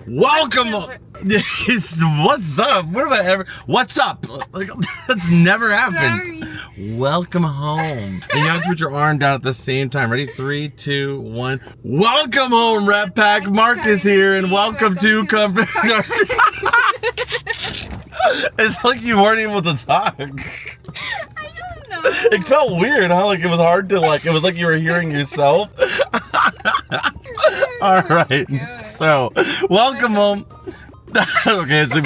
Welcome. What's up? What have I ever? What's up? Like, that's never happened. Sorry. Welcome home. And you have to put your arm down at the same time. Ready? 3, 2, 1. Welcome home, Rat Pack. Mark is here, and welcome to Comfort. It's like you weren't able to talk. I don't know. It felt weird, huh? Like it was hard to it was like you were hearing yourself. All right, so welcome home. Okay, so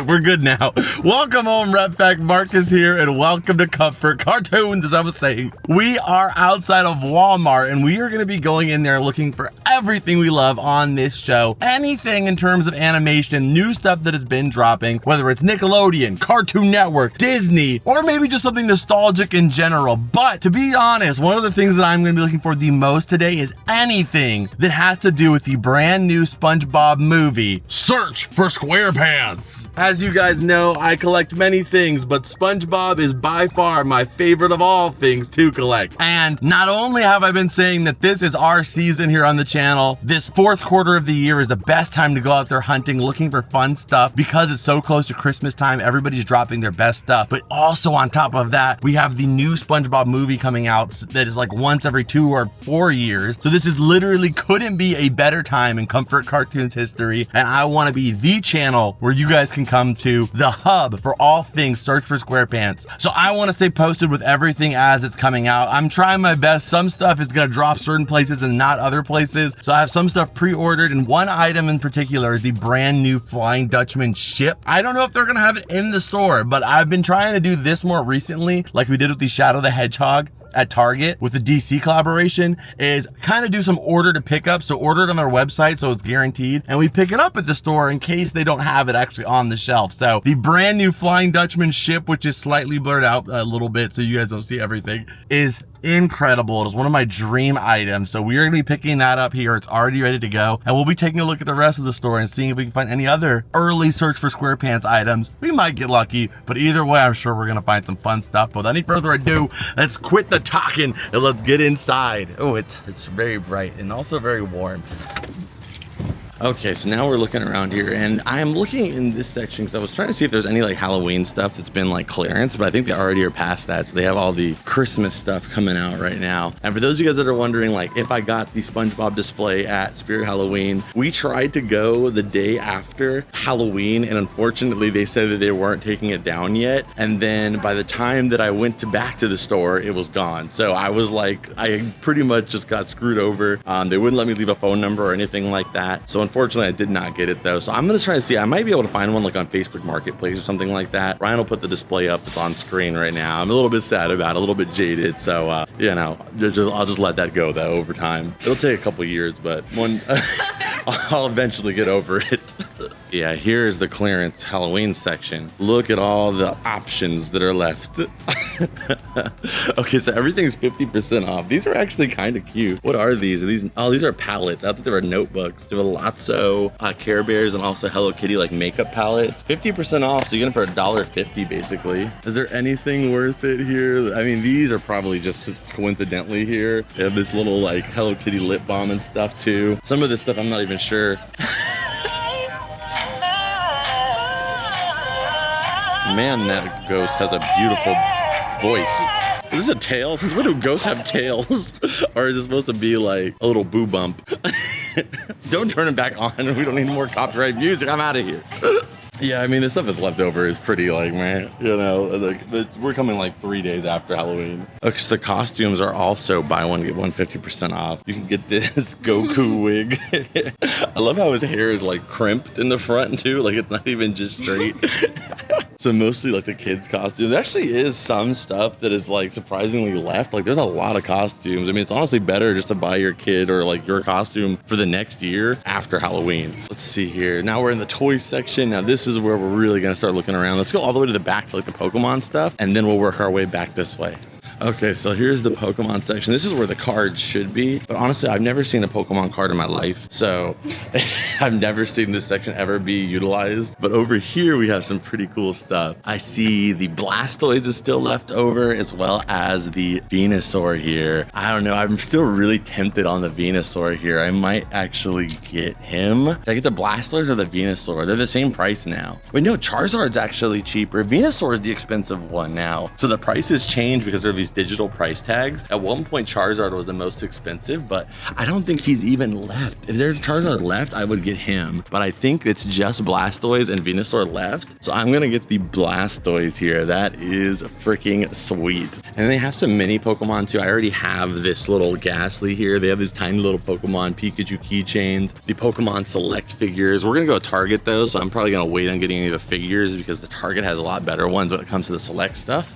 we're good now. Welcome home, Rat Pack. Mark is here, and welcome to Comfort Cartoons. As I was saying, we are outside of Walmart, and we are going to be going in there looking for everything we love on this show. Anything in terms of animation, new stuff that has been dropping, whether it's Nickelodeon, Cartoon Network, Disney, or maybe just something nostalgic in general. But to be honest, one of the things that I'm going to be looking for the most today is anything that has to do with the brand new Spongebob movie. Search for SquarePants. As you guys know, I collect many things, but Spongebob is by far my favorite of all things to collect. And not only have I been saying that this is our season here on the channel, this fourth quarter of the year is the best time to go out there hunting, looking for fun stuff because it's so close to Christmas time. Everybody's dropping their best stuff. But also on top of that, we have the new Spongebob movie coming out that is like once every 2 or 4 years. So this is literally couldn't be a better time in Comfort Cartoons history. And I want to be the channel where you guys can come to, the hub for all things Search for SquarePants. So I want to stay posted with everything as it's coming out. I'm trying my best. Some stuff is going to drop certain places and not other places. So I have some stuff pre-ordered, and one item in particular is the brand new Flying Dutchman ship. I don't know if they're going to have it in the store, but I've been trying to do this more recently, like we did with the Shadow the Hedgehog at Target with the DC collaboration, is kind of do some order to pick up. So order it on their website so it's guaranteed, and we pick it up at the store in case they don't have it actually on the shelf. So the brand new Flying Dutchman ship, which is slightly blurred out a little bit so you guys don't see everything, is incredible. It is one of my dream items. So we are going to be picking that up here. It's already ready to go, and we'll be taking a look at the rest of the store and seeing if we can find any other early Search for SquarePants items. We might get lucky, but either way, I'm sure we're going to find some fun stuff. But without any further ado, let's quit the talking and let's get inside. Oh, it's very bright and also very warm. Okay, so now we're looking around here, and I'm looking in this section because I was trying to see if there's any like Halloween stuff that's been like clearance, but I think they already are past that. So they have all the Christmas stuff coming out right now. And for those of you guys that are wondering, like if I got the Spongebob display at Spirit Halloween, we tried to go the day after Halloween, and unfortunately they said that they weren't taking it down yet. And then by the time that I went back to the store, it was gone. So I was like, I pretty much just got screwed over. They wouldn't let me leave a phone number or anything like that. So unfortunately, I did not get it though. So I'm gonna try to see. I might be able to find one like on Facebook Marketplace or something like that. Ryan will put the display up. It's on screen right now. I'm a little bit sad about it, a little bit jaded. So you know, I'll just let that go though over time. It'll take a couple years, but one I'll eventually get over it. Yeah, here's the clearance Halloween section. Look at all the options that are left. Okay, so everything's 50% off. These are actually kind of cute. What are these? Oh, these are palettes. I thought they were notebooks. They have a Lotso, Care Bears, and also Hello Kitty like makeup palettes. 50% off, so you get them for $1.50 basically. Is there anything worth it here? I mean, these are probably just coincidentally here. They have this little like Hello Kitty lip balm and stuff too. Some of this stuff I'm not even sure. Man, that ghost has a beautiful voice. Is this a tail? Since when do ghosts have tails? Or is it supposed to be like a little boo bump? Don't turn it back on. We don't need more copyright music. I'm out of here. Yeah, I mean, the stuff that's left over is pretty like, man, you know, like we're coming like 3 days after Halloween. Okay, so the costumes are also buy one, get one 50% off. You can get this Goku wig. I love how his hair is like crimped in the front too. Like it's not even just straight. So mostly like the kids' costumes. There actually is some stuff that is like surprisingly left. Like there's a lot of costumes. I mean, it's honestly better just to buy your kid or like your costume for the next year after Halloween. Let's see here. Now we're in the toy section. Now this is where we're really gonna start looking around. Let's go all the way to the back to like the Pokemon stuff, and then we'll work our way back this way. Okay, so here's the Pokemon section. This is where the cards should be, but honestly, I've never seen a Pokemon card in my life, so I've never seen this section ever be utilized. But over here, we have some pretty cool stuff. I see the Blastoise is still left over, as well as the Venusaur here. I don't know, I'm still really tempted on the Venusaur here. I might actually get him. Should I get the Blastoise or the Venusaur? They're the same price now. Wait, no, Charizard's actually cheaper. Venusaur is the expensive one now. So the prices change because there are these digital price tags. At one point, Charizard was the most expensive, but I don't think he's even left. If there's Charizard left, I would get him, but I think it's just Blastoise and Venusaur left. So I'm gonna get the Blastoise here. That is freaking sweet. And they have some mini Pokemon too. I already have this little Ghastly here. They have these tiny little Pokemon Pikachu keychains, the Pokemon Select figures. We're gonna go Target though, so I'm probably gonna wait on getting any of the figures because the Target has a lot better ones when it comes to the Select stuff.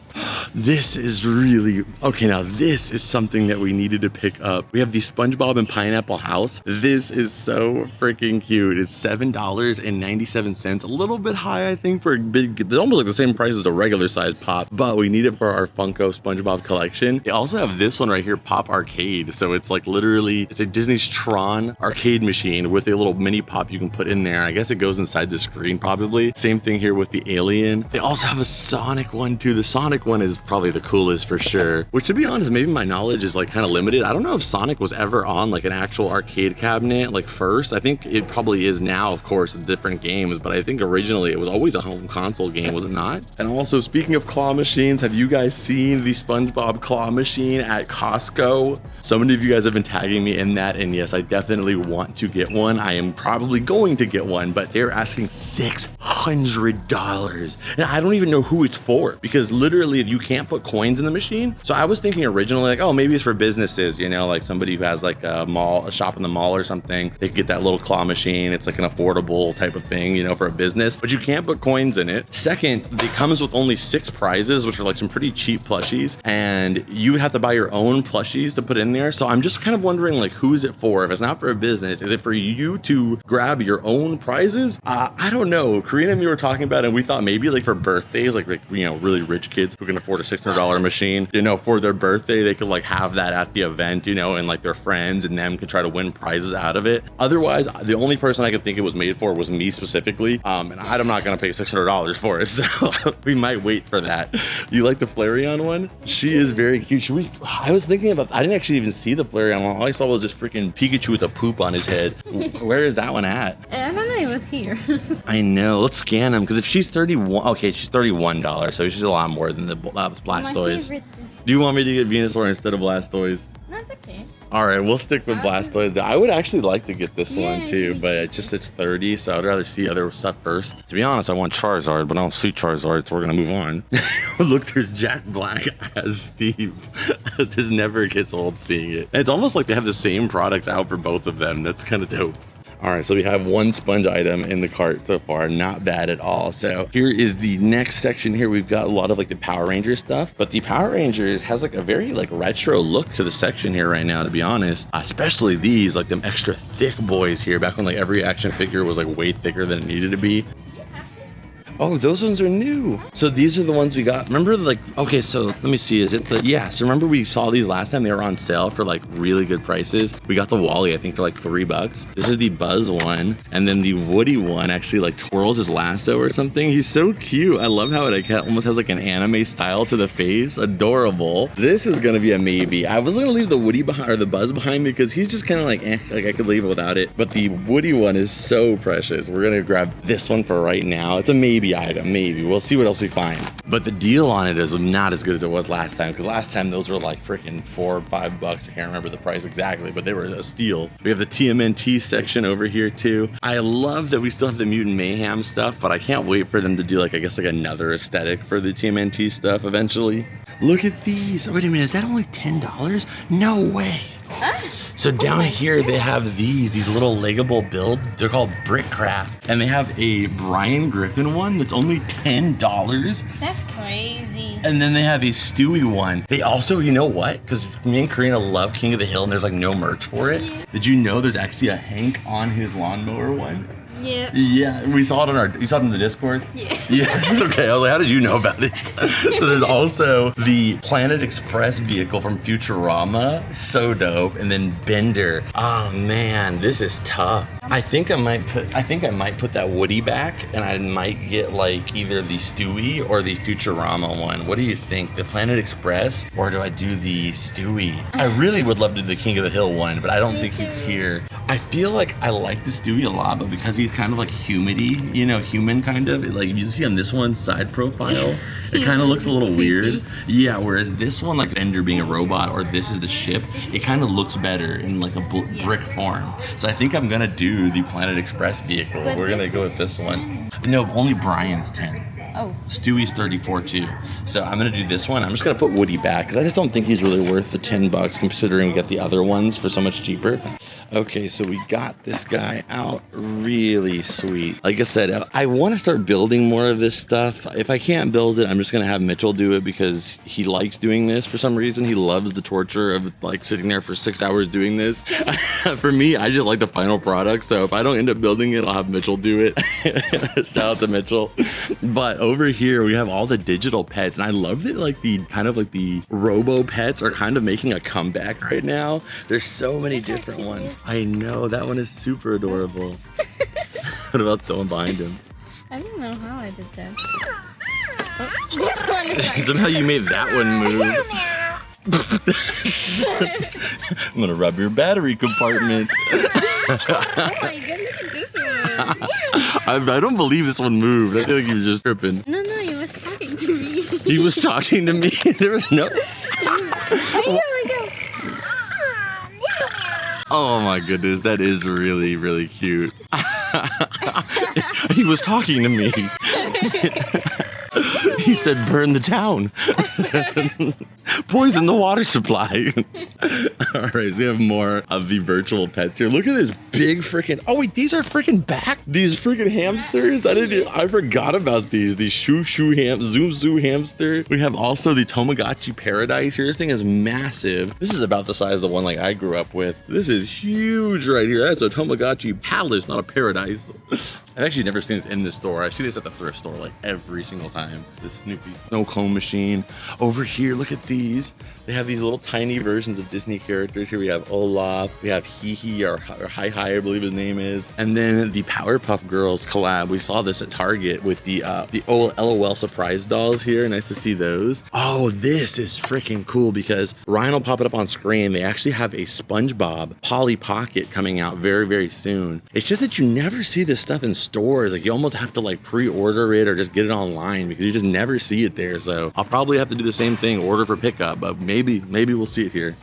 This is really, okay, now this is something that we needed to pick up. We have the Spongebob and Pineapple House. This is so freaking cute. It's $7.97, a little bit high, I think, for a big, it's almost like the same price as a regular size Pop, but we need it for our Funko Spongebob collection. They also have this one right here, Pop Arcade. So it's like literally, it's a Disney's Tron arcade machine with a little mini Pop you can put in there. I guess it goes inside the screen probably. Same thing here with the Alien. They also have a Sonic one too. The Sonic one is probably the coolest for sure, which to be honest, maybe my knowledge is like kind of limited. I don't know if Sonic was ever on like an actual arcade cabinet like first. I think it probably is now, of course, with different games, but I think originally it was always a home console game, was it not? And also, speaking of claw machines, have you guys seen the SpongeBob claw machine at Costco? So many of you guys have been tagging me in that, and yes, I definitely want to get one. I am probably going to get one, but they're asking $600. And I don't even know who it's for, because literally you can't put coins in the machine. So I was thinking originally like, oh, maybe it's for businesses, you know, like somebody who has like a shop in the mall or something. They could get that little claw machine. It's like an affordable type of thing, you know, for a business, but you can't put coins in it. Second, it comes with only 6 prizes, which are like some pretty cheap plushies, and you would have to buy your own plushies to put in there. So I'm just kind of wondering, like, who is it for? If it's not for a business, is it for you to grab your own prizes? I don't know. Karina and me were talking about it, and we thought maybe like for birthdays, like you know, really rich kids who can afford a $600 machine, you know, for their birthday, they could like have that at the event, you know, and like their friends and them could try to win prizes out of it. Otherwise, the only person I could think it was made for was me specifically, and I'm not gonna pay $600 for it, so we might wait for that. You like the Flareon one? She is very cute. I was thinking about, I didn't actually even see the Flareon one. All I saw was this freaking Pikachu with a poop on his head. Where is that one at? I don't know, it was here. I know, let's scan him, because if she's 31, okay, she's $31, so she's a lot more than the Blastoise. Do you want me to get Venusaur instead of Blastoise? That's okay. All right, we'll stick with Blastoise. I would actually like to get this one too, but it's 30, so I'd rather see other stuff first. To be honest, I want Charizard, but I don't see Charizard, so we're gonna move on. Look, there's Jack Black as Steve. This never gets old seeing it. And it's almost like they have the same products out for both of them. That's kind of dope. All right, so we have one sponge item in the cart so far, not bad at all. So here is the next section here. We've got a lot of like the Power Ranger stuff, but the Power Rangers has like a very like retro look to the section here right now, to be honest. Especially these, like them extra thick boys here, back when like every action figure was like way thicker than it needed to be. Oh, those ones are new. So these are the ones we got. Remember, like, okay, so let me see. Is it the, yeah, so remember we saw these last time? They were on sale for like really good prices. We got the Wally, I think, for like $3. This is the Buzz one. And then the Woody one actually like twirls his lasso or something. He's so cute. I love how it like, almost has like an anime style to the face. Adorable. This is gonna be a maybe. I was gonna leave the Woody behind, or the Buzz behind me, because he's just kind of like, like I could leave it without it. But the Woody one is so precious. We're gonna grab this one for right now. It's a maybe item, maybe. We'll see what else we find. But the deal on it is not as good as it was last time, because last time those were like freaking $4 or $5. I can't remember the price exactly, but they were a steal. We have the TMNT section over here too. I love that we still have the Mutant Mayhem stuff, but I can't wait for them to do like, I guess like another aesthetic for the TMNT stuff eventually. Look at these. Wait a minute, is that only $10? No way. So down here they have these little Legable build. They're called Brickcraft, and they have a Brian Griffin one that's only $10. That's crazy. And then they have a Stewie one. They also, you know what? Because me and Karina love King of the Hill, and there's like no merch for it. Yeah. Did you know there's actually a Hank on his lawnmower one? Yeah. Yeah, we saw it you saw it in the Discord? Yeah. Yeah, it's okay. I was like, how did you know about it? So there's also the Planet Express vehicle from Futurama. So dope. And then Bender. Oh man, this is tough. I think I might put that Woody back, and I might get like either the Stewie or the Futurama one. What do you think? The Planet Express, or do I do the Stewie? I really would love to do the King of the Hill one, but I don't think he's here. I feel like I like the Stewie a lot, but because he's kind of like humid-y, you know, human kind of, like you see on this one side profile, it kind of looks a little weird. Yeah, whereas this one, like Bender being a robot, or this is the ship, it kind of looks better in like a brick form. So I think I'm gonna do the Planet Express vehicle. But we're gonna go with this one. No, only Brian's 10. Oh. Stewie's 34 too. So I'm gonna do this one. I'm just gonna put Woody back because I just don't think he's really worth the $10 considering we got the other ones for so much cheaper. Okay, so we got this guy out. Really sweet. Like I said, I want to start building more of this stuff. If I can't build it, I'm just gonna have Mitchell do it because he likes doing this for some reason. He loves the torture of like sitting there for 6 hours doing this. For me, I just like the final product. So if I don't end up building it, I'll have Mitchell do it. Shout out to Mitchell. But over here, we have all the digital pets, and I love that like the kind of like the robo pets are kind of making a comeback right now. There's so many different ones. I know, that one is super adorable. What about the one behind him? I don't know how I did that. Oh, this one is like... Somehow you made that one move. I'm gonna rub your battery compartment. Oh my god, look at this one. I don't believe this one moved. I feel like you were just tripping. No, he was talking to me. He was talking to me. There was no... I go. Oh my goodness, that is really, really cute. He was talking to me. He said, burn the town. Poison the water supply. All right, so we have more of the virtual pets here. Look at this big freaking, oh wait, these are freaking back. These freaking hamsters. I forgot about these. These zoom zoo hamster. We have also the Tamagotchi Paradise here. This thing is massive. This is about the size of the one like I grew up with. This is huge right here. That's a Tamagotchi palace, not a paradise. I've actually never seen this in the store. I see this at the thrift store like every single time. This Snoopy snow cone machine. Over here, look at these. They have these little tiny versions of Disney characters. Here we have Olaf. We have Hee or Hi Hi, I believe his name is. And then the Powerpuff Girls collab. We saw this at Target with the old LOL surprise dolls here. Nice to see those. Oh, this is freaking cool because Ryan will pop it up on screen. They actually have a Spongebob Polly Pocket coming out very, very soon. It's just that you never see this stuff in stores. Like you almost have to like pre-order it or just get it online because you just never see it there. So I'll probably have to do the same thing, order for pickup, but maybe we'll see it here.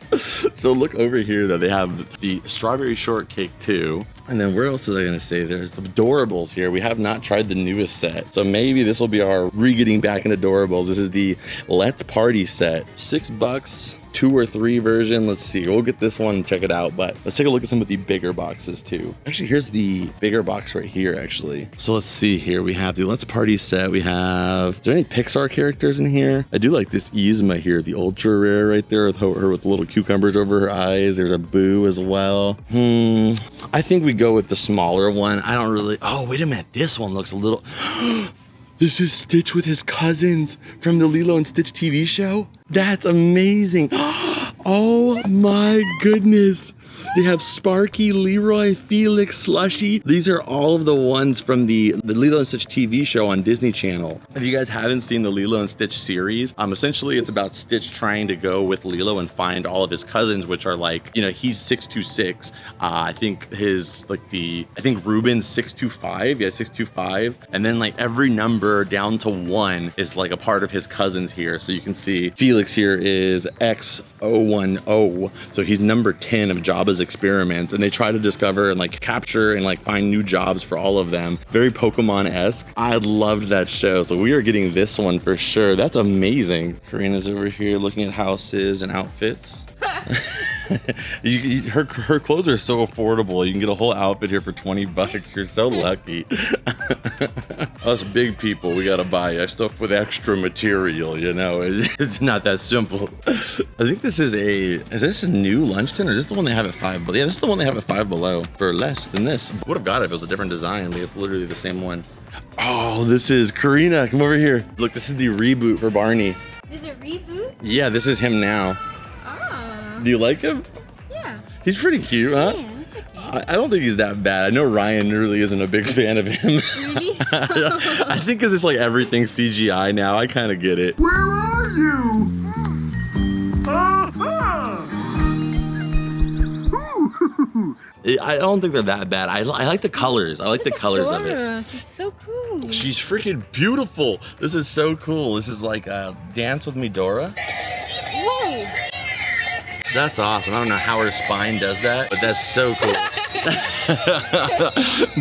So look over here though, they have the strawberry shortcake too. And then where else was I gonna say? There's the Adorables here. We have not tried the newest set. So maybe this will be our re-getting back into Adorables. This is the Let's Party set. $6. 2 or 3 version. Let's see. We'll get this one and check it out, but let's take a look at some of the bigger boxes too. Actually, here's the bigger box right here, actually. So let's see here. We have the Let's Party set. We have, is there any Pixar characters in here? I do like this Yzma here, the ultra rare right there with her with the little cucumbers over her eyes. There's a Boo as well. I think we go with the smaller one. I don't really, oh, wait a minute. This one looks a little, this is Stitch with his cousins from the Lilo and Stitch TV show. That's amazing. Oh my goodness. They have Sparky, Leroy, Felix, Slushy. These are all of the ones from the Lilo and Stitch TV show on Disney Channel. If you guys haven't seen the Lilo and Stitch series, essentially it's about Stitch trying to go with Lilo and find all of his cousins, which are like, you know, he's 626. I think Ruben's 625. Yeah, 625. And then like every number down to 1 is like a part of his cousins here. So you can see Felix here is X010. So he's number 10 of Jabba's experiments, and they try to discover and like capture and like find new jobs for all of them. Very Pokemon-esque. I loved that show, so we are getting this one for sure. That's amazing. Karina's over here looking at houses and outfits. Her clothes are so affordable. You can get a whole outfit here for 20 bucks. You're so lucky. Us big people, we gotta buy stuff with extra material, you know? It's not that simple. I think this is this a new Lunchton, or is this the one they have at Five Below? Yeah, this is the one they have at Five Below for less than this. Would have got it if it was a different design, but it's literally the same one. Oh, this is Karina. Come over here. Look, this is the reboot for Barney. Is it reboot? Yeah, this is him now. Oh. Do you like him? Yeah. He's pretty cute, huh? Yeah, it's okay. I don't think he's that bad. I know Ryan really isn't a big fan of him. Really? I think because it's like everything CGI now. I kind of get it. Where are you? I don't think they're that bad. I like the colors. I like the colors of it. Dora, she's so cool. She's freaking beautiful. This is so cool. This is like Dance With Me Dora. Whoa. That's awesome. I don't know how her spine does that, but that's so cool.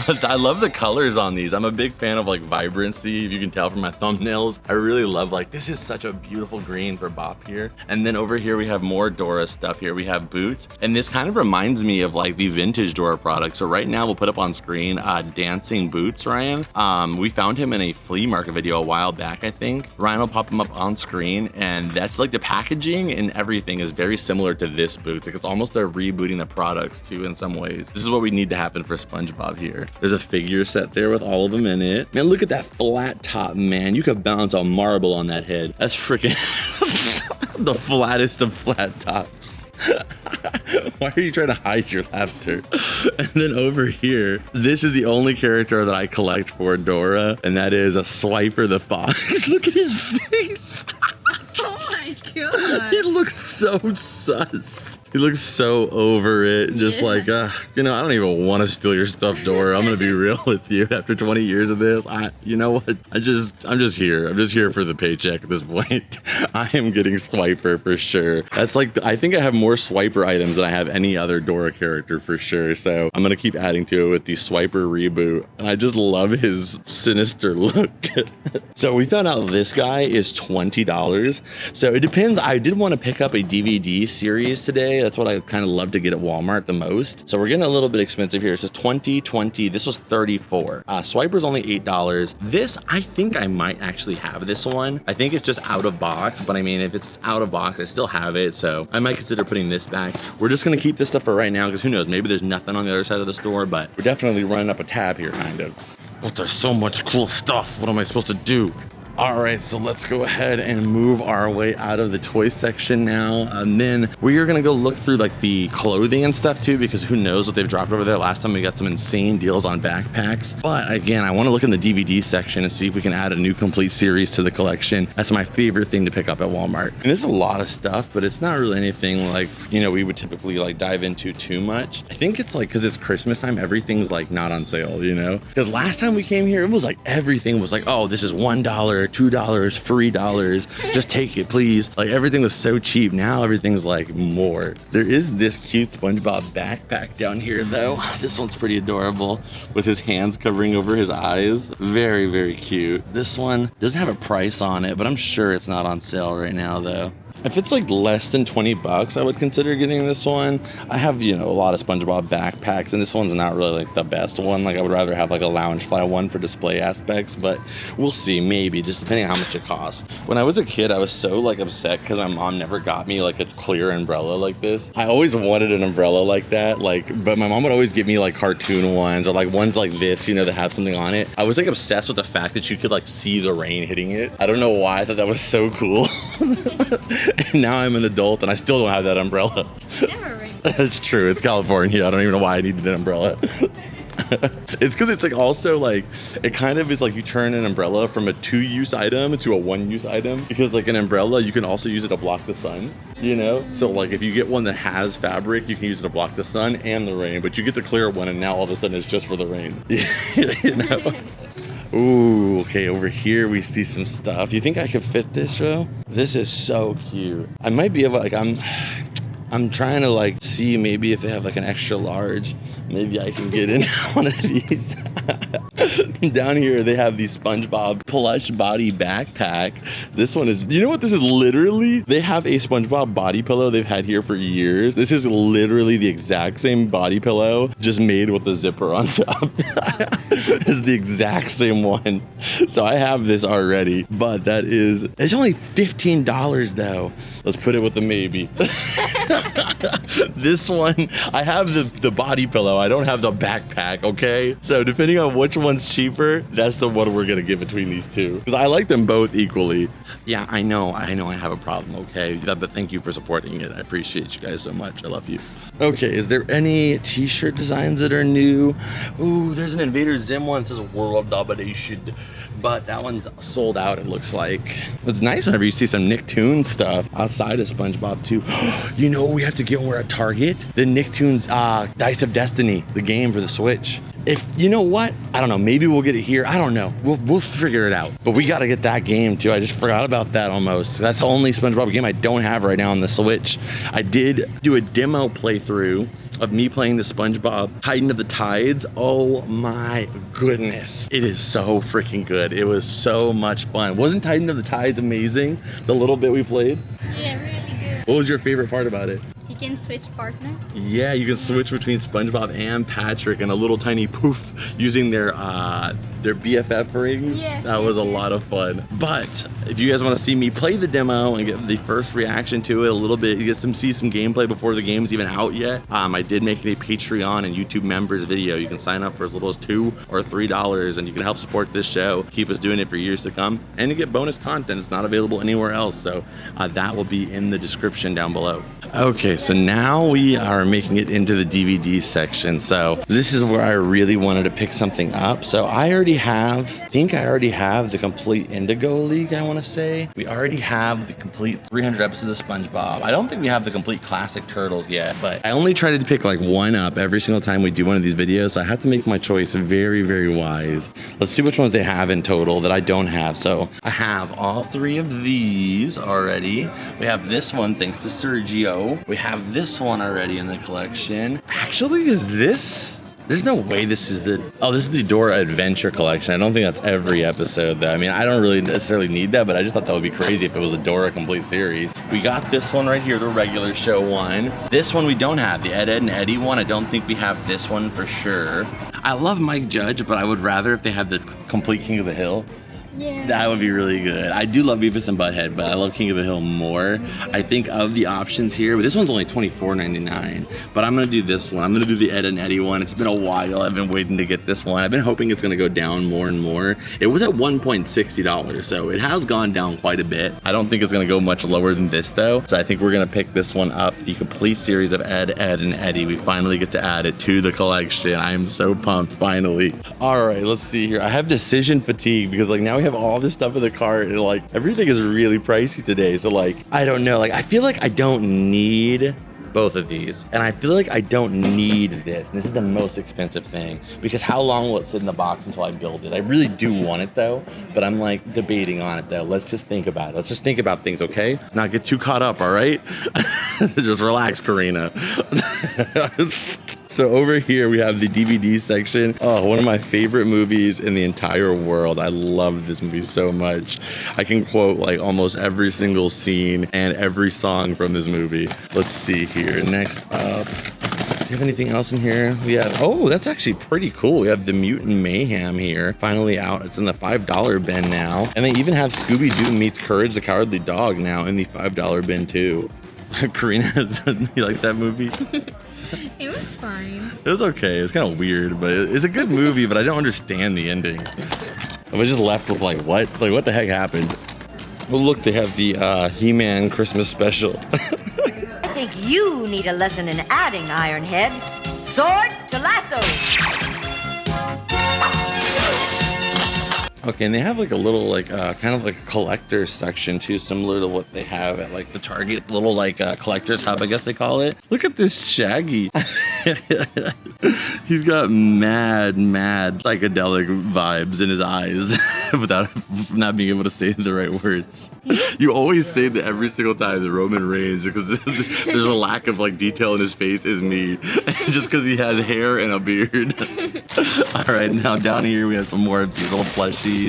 But I love the colors on these. I'm a big fan of like vibrancy, if you can tell from my thumbnails. I really love, like, this is such a beautiful green for Bop here. And then over here we have more Dora stuff here. We have boots, and this kind of reminds me of like the vintage Dora product. So right now we'll put up on screen dancing boots, Ryan. We found him in a flea market video a while back, I think. Ryan will pop him up on screen, and that's like the packaging and everything is very similar to this boot. Like, it's almost they're rebooting the products too in some ways. This is what we need to happen for SpongeBob here. There's a figure set there with all of them in it. Man, look at that flat top, man. You could balance a marble on that head. That's freaking the flattest of flat tops. Why are you trying to hide your laughter? And then over here, this is the only character that I collect for Dora, and that is a Swiper the Fox. Look at his face. Oh my god. He looks so sus. He looks so over it, just like, you know, I don't even want to steal your stuff, Dora. I'm gonna be real with you. After 20 years of this, you know what? I'm just here. I'm just here for the paycheck at this point. I am getting Swiper for sure. That's like, I think I have more Swiper items than I have any other Dora character for sure. So I'm gonna keep adding to it with the Swiper reboot. And I just love his sinister look. So we found out this guy is $20. So it depends. I did want to pick up a DVD series today. That's what I kind of love to get at Walmart the most. So we're getting a little bit expensive here. It says 20, 20. This was 34. Swiper's only $8. This, I think I might actually have this one. I think it's just out of box, but I mean, if it's out of box, I still have it. So I might consider putting this back. We're just going to keep this stuff for right now because who knows, maybe there's nothing on the other side of the store, but we're definitely running up a tab here, kind of. But there's so much cool stuff. What am I supposed to do? All right, so let's go ahead and move our way out of the toy section now. And then we are gonna go look through like the clothing and stuff too, because who knows what they've dropped over there. Last time we got some insane deals on backpacks. But again, I wanna look in the DVD section and see if we can add a new complete series to the collection. That's my favorite thing to pick up at Walmart. And there's a lot of stuff, but it's not really anything like, you know, we would typically like dive into too much. I think it's like, cause it's Christmas time, everything's like not on sale, you know? Because last time we came here, it was like, everything was like, oh, this is $1, $2, $3, just take it, please. Like everything was so cheap. Now everything's like more. There is this cute SpongeBob backpack down here though. This one's pretty adorable with his hands covering over his eyes. Very, very cute. This one doesn't have a price on it, but I'm sure it's not on sale right now though. If it's like less than 20 bucks, I would consider getting this one. I have, you know, a lot of SpongeBob backpacks, and this one's not really like the best one. Like I would rather have like a Loungefly one for display aspects, but we'll see, maybe, just depending on how much it costs. When I was a kid, I was so like upset because my mom never got me like a clear umbrella like this. I always wanted an umbrella like that, like, but my mom would always give me like cartoon ones or like ones like this, you know, that have something on it. I was like obsessed with the fact that you could like see the rain hitting it. I don't know why. I thought that was so cool. And now I'm an adult and I still don't have that umbrella. Never rains. That's true. It's California. I don't even know why I needed an umbrella. It's because it's like also like, it kind of is like you turn an umbrella from a 2-use item to a 1-use item, because like an umbrella, you can also use it to block the sun, you know? So like if you get one that has fabric, you can use it to block the sun and the rain, but you get the clear one and now all of a sudden it's just for the rain. You know? Ooh, okay, over here we see some stuff. You think I could fit this, bro? This is so cute. I might be able, like, I'm trying to like see maybe if they have like an extra large, maybe I can get in one of these. Down here, they have the SpongeBob plush body backpack. This one is, you know what this is literally? They have a SpongeBob body pillow they've had here for years. This is literally the exact same body pillow, just made with the zipper on top. It's the exact same one. So I have this already, but it's only $15 though. Let's put it with the maybe. This one, I have the body pillow. I don't have the backpack, okay? So depending on which one's cheaper, that's the one we're gonna get between these two. Because I like them both equally. Yeah, I know I have a problem, okay? But thank you for supporting it. I appreciate you guys so much. I love you. Okay, is there any t-shirt designs that are new? Ooh, there's an Invader Zim one that says World Domination. But that one's sold out, it looks like. It's nice whenever you see some Nicktoons stuff outside of SpongeBob too. You know what we have to get when we're at Target? The Nicktoons Dice of Destiny, the game for the Switch. If, you know what? I don't know, maybe we'll get it here. I don't know, we'll figure it out. But we gotta get that game too. I just forgot about that almost. That's the only SpongeBob game I don't have right now on the Switch. I did do a demo playthrough of me playing the SpongeBob Titan of the Tides. Oh my goodness. It is so freaking good. It was so much fun. Wasn't Titan of the Tides amazing? The little bit we played? Yeah, really good. What was your favorite part about it? You can switch partner. Yeah, you can switch between SpongeBob and Patrick and a little tiny poof using their BFF rings. Yes, that was a lot of fun. But if you guys want to see me play the demo and get the first reaction to it a little bit, you get see some gameplay before the game's even out yet. I did make a Patreon and YouTube members video. You can sign up for as little as $2 or $3 and you can help support this show, keep us doing it for years to come, and you get bonus content. It's not available anywhere else, so that will be in the description down below. Okay, so now we are making it into the DVD section. So this is where I really wanted to pick something up. So I already have the complete Indigo League, I want to say. We already have the complete 300 episodes of SpongeBob. I don't think we have the complete classic Turtles yet, but I only try to pick like one up every single time we do one of these videos. So I have to make my choice very, very wise. Let's see which ones they have in total that I don't have. So I have all 3 of these already. We have this one thanks to Sergio. We have this one already in the collection. Actually, there's no way this is the Dora Adventure collection. I don't think that's every episode though. I mean, I don't really necessarily need that, but I just thought that would be crazy if it was a Dora complete series. We got this one right here, the regular show one. This one we don't have, the Ed and Eddy one. I don't think we have this one for sure. I love Mike Judge, but I would rather if they had the complete King of the Hill. Yeah. That would be really good. I do love Beavis and Butthead, but I love King of the Hill more. I think of the options here, but this one's only $24.99. But I'm gonna do this one. I'm gonna do the Ed and Eddy one. It's been a while. I've been waiting to get this one. I've been hoping it's gonna go down more and more. It was at $1.60, so it has gone down quite a bit. I don't think it's gonna go much lower than this though. So I think we're gonna pick this one up, the complete series of Ed, and Eddy. We finally get to add it to the collection. I am so pumped, finally. All right, let's see here. I have decision fatigue because like now we have all this stuff in the cart and like everything is really pricey today. So like, I don't know, like I feel like I don't need both of these and I feel like I don't need this. And this is the most expensive thing because how long will it sit in the box until I build it? I really do want it though, but I'm like debating on it though. Let's just think about it. Let's just think about things, okay? Not get too caught up, all right? Just relax, Karina. So over here we have the DVD section. Oh, one of my favorite movies in the entire world. I love this movie so much. I can quote like almost every single scene and every song from this movie. Let's see here. Next up, do you have anything else in here? We have, oh, that's actually pretty cool. We have the Mutant Mayhem here, finally out. It's in the $5 bin now. And they even have Scooby-Doo meets Courage the Cowardly Dog now in the $5 bin too. Karina, you like that movie? It was fine. It was okay. It's kind of weird, but it's a good movie, but I don't understand the ending. I was just left with like, what? Like, what the heck happened? Well, look, they have the He-Man Christmas special. I think you need a lesson in adding, Ironhead. Sword to lasso. Okay, and they have like a little like kind of like a collector section too, similar to what they have at like the Target little like collector's hub, I guess they call it. Look at this Shaggy. He's got mad psychedelic vibes in his eyes without not being able to say the right words. You always say that every single time that Roman Reigns, because there's a lack of like detail in his face, is me, just because he has hair and a beard. All right, now down here we have some more of these little plushies.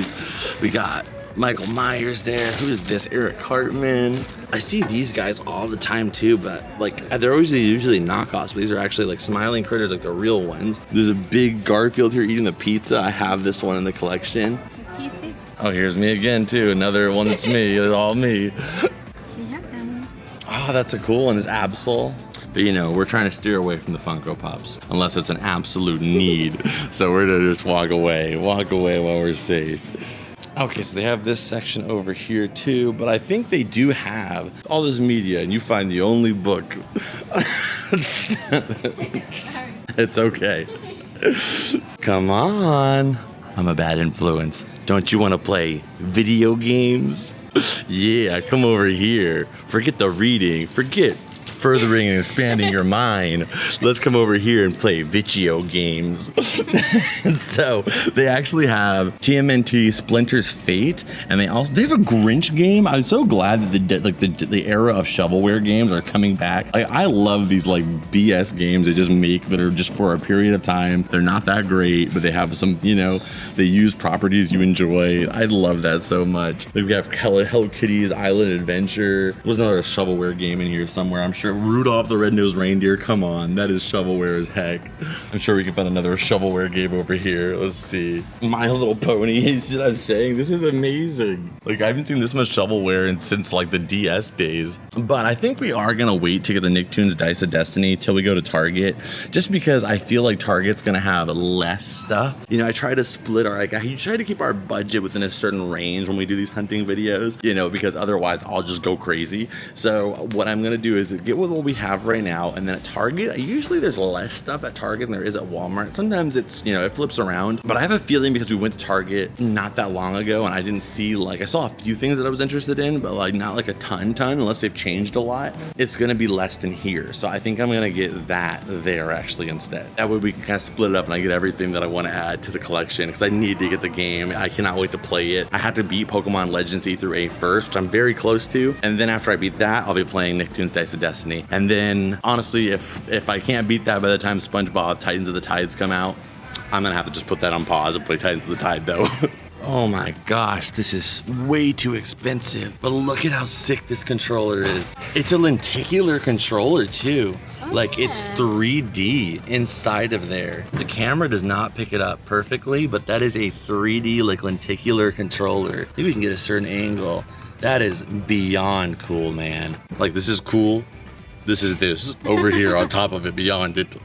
We got Michael Myers there. Who is this? Eric Cartman. I see these guys all the time too, but like they're always usually knockoffs, but these are actually like smiling critters, like the real ones. There's a big Garfield here eating the pizza. I have this one in the collection. It's you too. Oh, here's me again too. Another one that's me. It's all me. You have that one. Oh, that's a cool one. Is Absol. But you know, we're trying to steer away from the Funko Pops unless it's an absolute need. So we're gonna just walk away while we're safe. Okay, so they have this section over here too, but I think they do have all this media, and you find the only book. It's okay. Come on. I'm a bad influence. Don't you want to play video games? Yeah, come over here. Forget the reading. Forget furthering and expanding your mind. Let's come over here and play video games. And so they actually have TMNT Splinter's Fate, and they have a Grinch game. I'm so glad that the era of shovelware games are coming back. Like, I love these like BS games they just make that are just for a period of time. They're not that great, but they have some, you know, they use properties you enjoy. I love that so much. We've got Hello Kitty's Island Adventure. There's another shovelware game in here somewhere, I'm sure. Rudolph the Red-Nosed Reindeer, come on, that is shovelware as heck. I'm sure we can find another shovelware game over here. Let's see. My Little Pony, is what I'm saying. This is amazing. Like, I haven't seen this much shovelware since like the DS days. But I think we are gonna wait to get the Nicktoons Dice of Destiny till we go to Target, just because I feel like Target's gonna have less stuff. You know, I try to split our, like, I try to keep our budget within a certain range when we do these hunting videos, you know, because otherwise I'll just go crazy. So what I'm gonna do is get with what we have right now, and then at Target, usually there's less stuff at Target than there is at Walmart. Sometimes it's, you know, it flips around, but I have a feeling because we went to Target not that long ago and I didn't see, like, I saw a few things that I was interested in, but like not like a ton unless they've changed a lot. It's gonna be less than here. So I think I'm gonna get that there actually instead. That way we can kind of split it up and I get everything that I want to add to the collection, because I need to get the game. I cannot wait to play it. I have to beat Pokemon Legends E through A first, which I'm very close to, and then after I beat that, I'll be playing Nicktoons Dice of Destiny. And then honestly, if I can't beat that by the time Spongebob Titans of the Tides come out, I'm gonna have to just put that on pause and play Titans of the Tide though. Oh my gosh, this is way too expensive, but look at how sick this controller is. It's a lenticular controller too. Like, it's 3D inside of there. The camera does not pick it up perfectly, but that is a 3D like lenticular controller. Maybe we can get a certain angle. That is beyond cool, man. Like, this is cool. This is this over here on top of it, beyond it.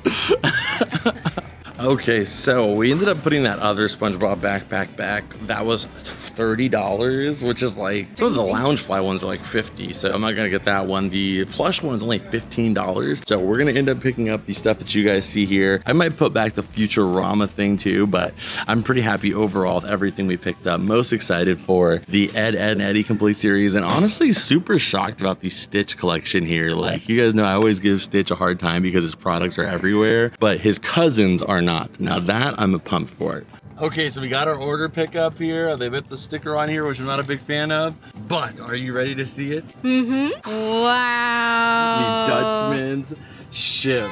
Okay, so we ended up putting that other SpongeBob backpack back. That was $30, which is like, some of the Loungefly ones are like $50, so I'm not gonna get that one. The plush one's only $15, so we're gonna end up picking up the stuff that you guys see here. I might put back the Futurama thing too, but I'm pretty happy overall with everything we picked up. Most excited for the Ed and Eddy complete series, and honestly super shocked about the Stitch collection here. Like, you guys know I always give Stitch a hard time because his products are everywhere, but his cousins are not. Now that I'm pumped for it. Okay, so we got our order pickup here. They put the sticker on here, which I'm not a big fan of, but are you ready to see it? Mm-hmm. Wow. The Dutchman's ship.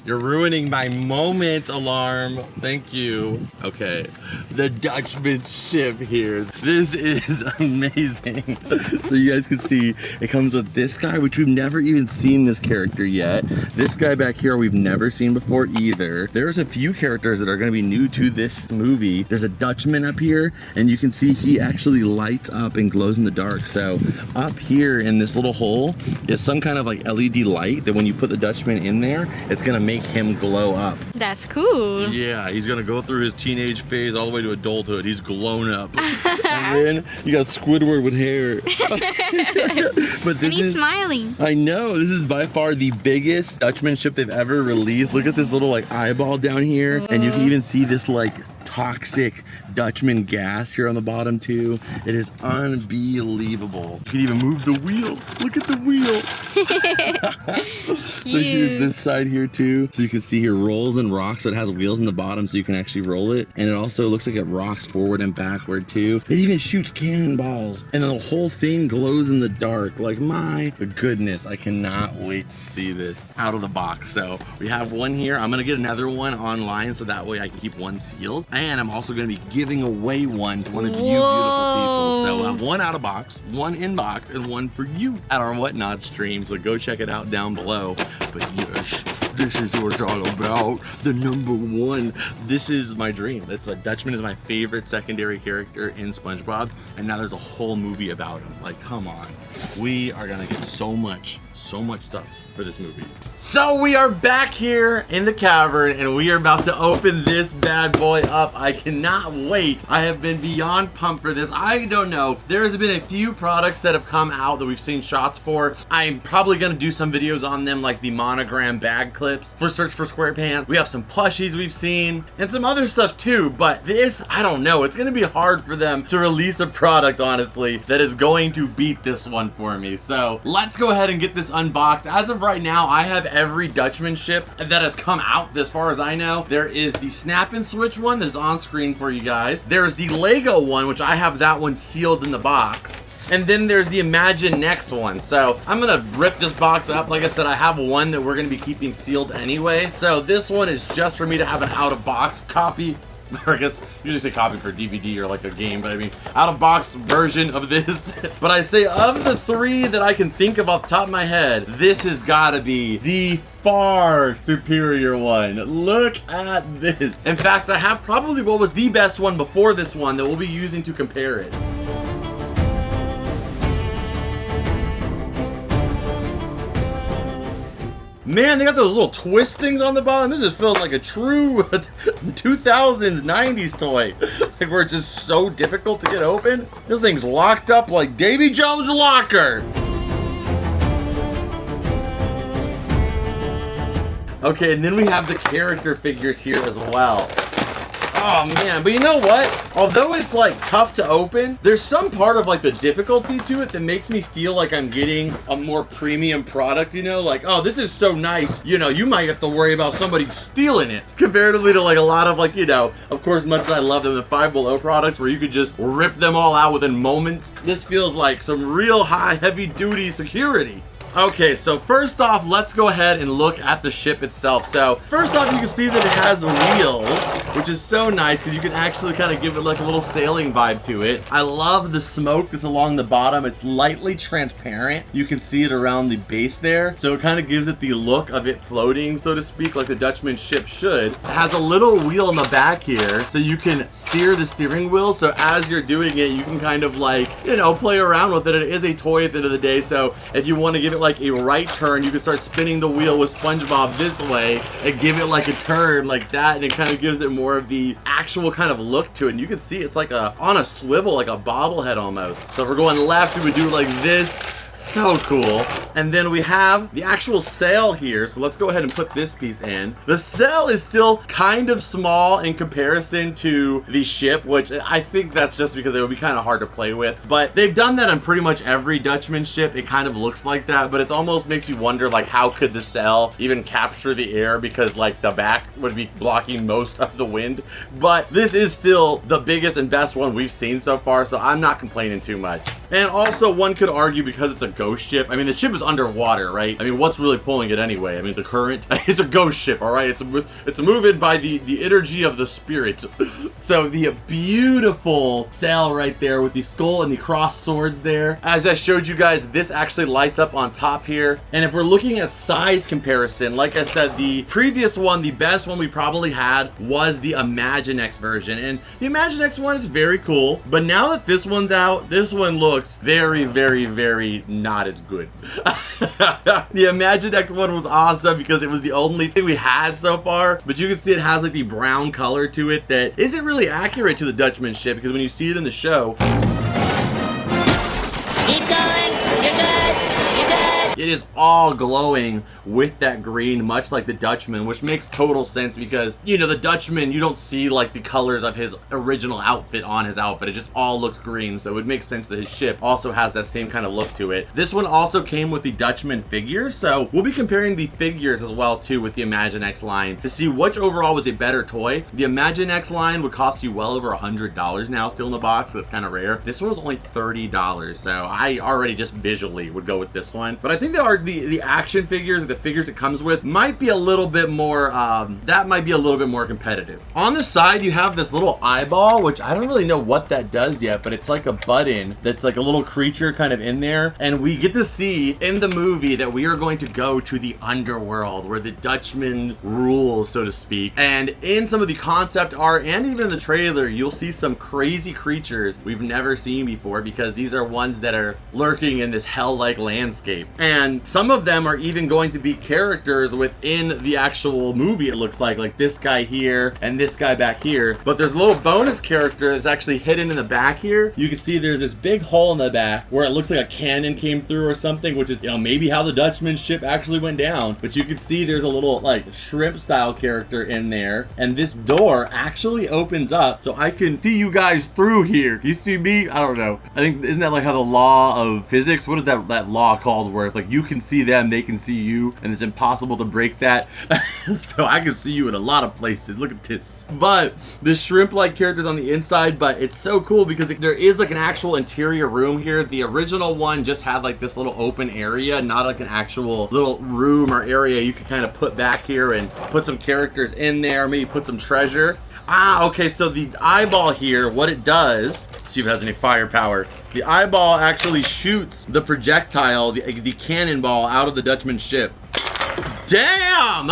You're ruining my moment, Alarm. Thank you. Okay, the Dutchman's ship here. This is amazing. So you guys can see it comes with this guy, which we've never even seen this character yet. This guy back here we've never seen before either. There's a few characters that are going to be new to this movie. There's a Dutchman up here, and you can see he actually lights up and glows in the dark. So up here in this little hole is some kind of like LED light that when you put the Dutchman in there, it's going to make him glow up. That's cool. Yeah, he's gonna go through his teenage phase all the way to adulthood. He's glown up. And then you got Squidward with hair. But this he's smiling. I know, this is by far the biggest Dutchman ship they've ever released. Look at this little like eyeball down here. And you can even see this like toxic Dutchman gas here on the bottom too. It is unbelievable. You can even move the wheel. Look at the wheel. So here's this side here too. So you can see here rolls and rocks. So it has wheels in the bottom so you can actually roll it. And it also looks like it rocks forward and backward too. It even shoots cannonballs. And then the whole thing glows in the dark. Like my goodness, I cannot wait to see this out of the box. So we have one here. I'm gonna get another one online so that way I can keep one sealed. And I'm also gonna be giving away one to one of you beautiful people. So one out of box, one in box, and one for you at our Whatnot stream. So go check it out down below. But yes, this is what it's all about. The #1. This is my dream. Dutchman is my favorite secondary character in SpongeBob, and now there's a whole movie about him. Like, come on. We are gonna get so much stuff for this movie. So we are back here in the cavern and we are about to open this bad boy up. I cannot wait. I have been beyond pumped for this. I don't know. There's been a few products that have come out that we've seen shots for. I'm probably gonna do some videos on them, like the monogram bag clips for Search for SquarePants. We have some plushies we've seen and some other stuff too, but this, I don't know. It's gonna be hard for them to release a product, honestly, that is going to beat this one for me. So let's go ahead and get this unboxed. As of right now, I have every Dutchman ship that has come out as far as I know. There is the snap and switch one that is on screen for you guys. There's the Lego one, which I have that one sealed in the box. And then there's the Imagine Next one. So I'm gonna rip this box up. Like I said, I have one that we're gonna be keeping sealed anyway. So this one is just for me to have an out of box copy. Or I guess usually say copy for DVD or like a game, but I mean out of box version of this. But I say of the three that I can think of off the top of my head, this has got to be the far superior one. Look at this. In fact, I have probably what was the best one before this one that we'll be using to compare it. Man, they got those little twist things on the bottom. This just feels like a true 2000s, 90s toy. Like where it's just so difficult to get open. This thing's locked up like Davy Jones' locker. Okay, and then we have the character figures here as well. Oh man, but you know what? Although it's like tough to open, there's some part of like the difficulty to it that makes me feel like I'm getting a more premium product, you know? Like, oh, this is so nice. You know, you might have to worry about somebody stealing it. Comparatively to like a lot of like, you know, of course, much as I love them, the Five Below products where you could just rip them all out within moments. This feels like some real high, heavy duty security. Okay, so first off, let's go ahead and look at the ship itself. So first off, you can see that it has wheels, which is so nice because you can actually kind of give it like a little sailing vibe to it. I love the smoke that's along the bottom. It's lightly transparent. You can see it around the base there. So it kind of gives it the look of it floating, so to speak, like the Dutchman ship should. It has a little wheel in the back here, so you can steer the steering wheel. So as you're doing it, you can kind of like, you know, play around with it. It is a toy at the end of the day. So if you want to give it like a right turn, you can start spinning the wheel with SpongeBob this way and give it like a turn like that, and it kind of gives it more of the actual kind of look to it. And you can see it's like on a swivel, like a bobblehead almost. So if we're going left, we would do like this. So cool. And then we have the actual sail here. So let's go ahead and put this piece in. The sail is still kind of small in comparison to the ship, which I think that's just because it would be kind of hard to play with. But they've done that on pretty much every Dutchman ship. It kind of looks like that, but it almost makes you wonder like how could the sail even capture the air, because like the back would be blocking most of the wind. But this is still the biggest and best one we've seen so far, so I'm not complaining too much. And also one could argue because it's a ghost ship. I mean, the ship is underwater, right? I mean, what's really pulling it anyway? I mean, the current. It's a ghost ship, all right? It's moving by the energy of the spirits. So the beautiful sail right there with the skull and the cross swords there. As I showed you guys, this actually lights up on top here. And if we're looking at size comparison, like I said, the previous one, the best one we probably had was the Imagine X version. And the Imagine X one is very cool. But now that this one's out, this one looks very, very, very not as good. The Imagine X one was awesome because it was the only thing we had so far, but you can see it has like the brown color to it that isn't really accurate to the Dutchman ship, because when you see it in the show, it is all glowing with that green, much like the Dutchman, which makes total sense because, you know, the Dutchman, you don't see like the colors of his original outfit on his outfit. It just all looks green, so it makes sense that his ship also has that same kind of look to it. This one also came with the Dutchman figures, so we'll be comparing the figures as well too with the Imaginext line to see which overall was a better toy. The Imaginext line would cost you well over $100 now still in the box, so it's kind of rare. This one was only $30, so I already just visually would go with this one. But I think the action figures, the figures it comes with, might be a little bit more, that might be a little bit more competitive. On the side, you have this little eyeball, which I don't really know what that does yet, but it's like a button that's like a little creature kind of in there. And we get to see in the movie that we are going to go to the underworld where the Dutchman rules, so to speak. And in some of the concept art and even the trailer, you'll see some crazy creatures we've never seen before because these are ones that are lurking in this hell-like landscape. And some of them are even going to be characters within the actual movie, it looks like this guy here and this guy back here. But there's a little bonus character that's actually hidden in the back here. You can see there's this big hole in the back where it looks like a cannon came through or something, which is, you know, maybe how the Dutchman's ship actually went down. But you can see there's a little like shrimp style character in there, and this door actually opens up so I can see you guys through here. Can you see me? I don't know. I think, isn't that like how the law of physics, what is that law called where if like you can see them, they can see you, and it's impossible to break that? So I can see you in a lot of places. Look at this. But the shrimp like characters on the inside, but it's so cool because there is like an actual interior room here. The original one just had like this little open area, not like an actual little room or area you can kind of put back here and put some characters in there, maybe put some treasure. Okay, so the eyeball here, what it does, see if it has any firepower. The eyeball actually shoots the projectile, the cannonball out of the Dutchman's ship. Damn!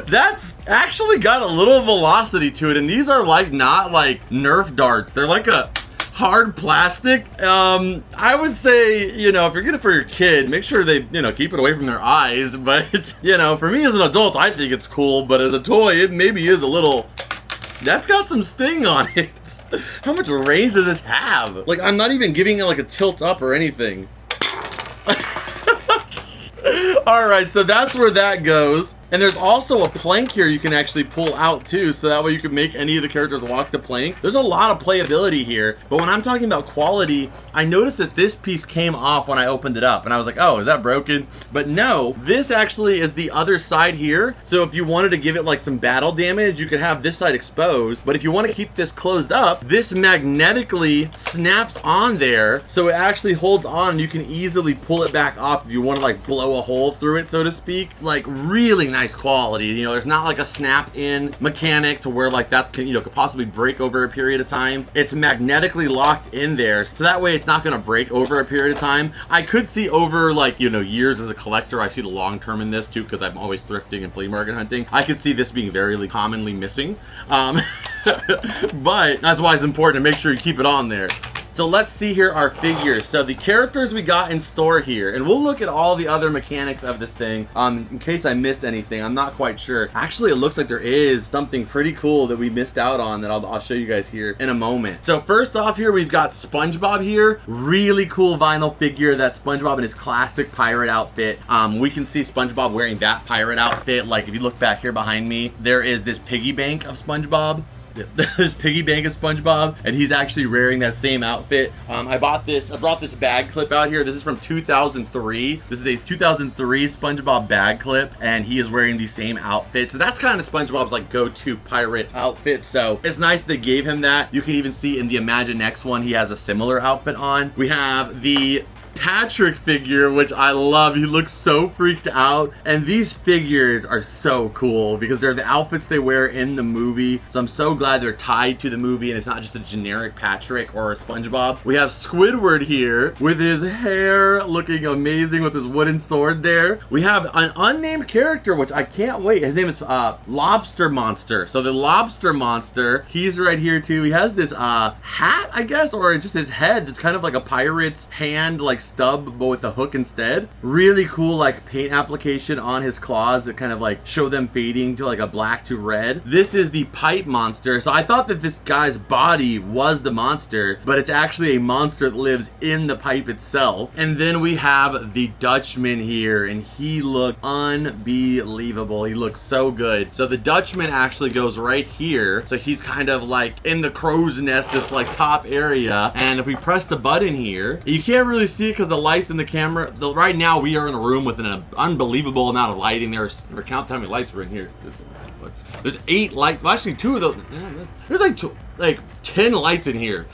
That's actually got a little velocity to it, and these are like not like Nerf darts. They're like a hard plastic. I would say, you know, if you're getting it for your kid, make sure they, you know, keep it away from their eyes. But, you know, for me as an adult, I think it's cool, but as a toy, it maybe is a little... That's got some sting on it. How much range does this have? Like, I'm not even giving it like a tilt up or anything. Alright, so that's where that goes. And there's also a plank here you can actually pull out too, so that way you can make any of the characters walk the plank. There's a lot of playability here, but when I'm talking about quality, I noticed that this piece came off when I opened it up, and I was like, oh, is that broken? But no, this actually is the other side here, so if you wanted to give it like some battle damage, you could have this side exposed, but if you want to keep this closed up, this magnetically snaps on there, so it actually holds on, and you can easily pull it back off if you want to like blow a hole through it, so to speak. Like, really nice quality. You know, there's not like a snap in mechanic to where like that can, you know, could possibly break over a period of time. It's magnetically locked in there, so that way it's not going to break over a period of time. I could see over like, you know, years as a collector, I see the long term in this too, because I'm always thrifting and flea market hunting. I could see this being very commonly missing, but that's why it's important to make sure you keep it on there. So let's see here our figures. So the characters we got in store here, and we'll look at all the other mechanics of this thing in case I missed anything. I'm not quite sure. Actually, it looks like there is something pretty cool that we missed out on that I'll show you guys here in a moment. So first off here, we've got Spongebob here. Really cool vinyl figure. That's Spongebob in his classic pirate outfit. We can see Spongebob wearing that pirate outfit. Like if you look back here behind me, there is this piggy bank of Spongebob. This piggy bank of Spongebob, and he's actually wearing that same outfit. I brought this bag clip out here. This is from 2003. This is a 2003 Spongebob bag clip, and he is wearing the same outfit. So that's kind of Spongebob's like go-to pirate outfit. So it's nice they gave him that. You can even see in the Imaginext one, he has a similar outfit on. We have the Patrick figure, which I love. He looks so freaked out, and these figures are so cool because they're the outfits they wear in the movie, so I'm so glad they're tied to the movie and it's not just a generic Patrick or a Spongebob. We have Squidward here with his hair looking amazing with his wooden sword there. We have an unnamed character, which I can't wait. His name is Lobster Monster. So the Lobster Monster, he's right here too. He has this hat, I guess, or just his head that's kind of like a pirate's hand, like like stub, but with the hook instead. Really cool like paint application on his claws that kind of like show them fading to like a black to red. This is the pipe monster. So I thought that this guy's body was the monster, but it's actually a monster that lives in the pipe itself. And then we have the Dutchman here, and he looked unbelievable. He looks so good. So the Dutchman actually goes right here. So he's kind of like in the crow's nest, this like top area. And if we press the button here, you can't really see it because the lights in the camera. Right now we are in a room with an unbelievable amount of lighting. There's, count how many lights are in here. There's 8 lights. Well, actually 2 of those. There's like 10 lights in here.